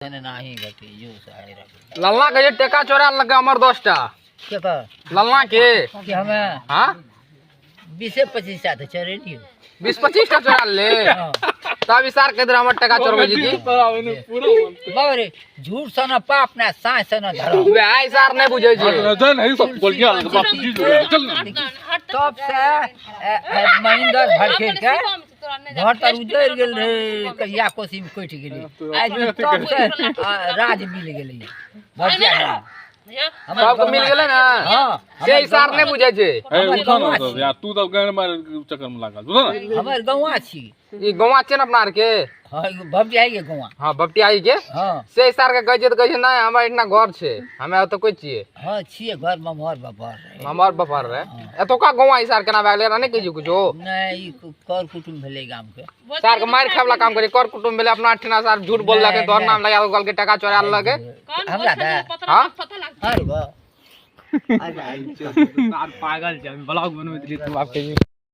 नहीं गति यो सारे रख लल्ला के टेका चोरा लगा हमर 10टा के का लल्ला के कि हमें हां 20-25 साथ चरे दियो 20-25 टा चोरा ले तब इसार के इधर हमर टेका चोरबे जी की बाबरे झूठ सना पाप ना साय सना धरो बे आई सार नहीं बुझे छी नहीं सब बोल गया बाप जी चल ना तब से महेंद्र भड़खेर के घर तर उजड़ गेल रे कहिया कोसी में कटि गेली आज तब से राज मिल गेली भटिया सबको मिल गेले ना हां से इसार नहीं बुझे छी ए उठा ना तो यार तू तो गान मार चक्कर में लागल बुझो ना हमर गौवा छी ई गौवा छै ना अपना आर के हां भटिया के गौवा हां भपटियाई के हां से इसार के कहै छै त कहै छै नहीं हमर इतना घर छै हमें तो कोई छिए हां छिए घर में मोर बापर रहे हमर बफर रे एतोका गौवा इसार केना भागले नहीं कहै छै कुछो नहीं कर कुटुम भेले गाम के सार के मार खावला काम करे कर कुटुम भेले अपना ठिना सार झूठ बोल लगे तोर नाम लगा गल के टका चोरा लगे हमरा दा हां अरे बा पागल छै ब्लॉग बनबैत रही तू आपके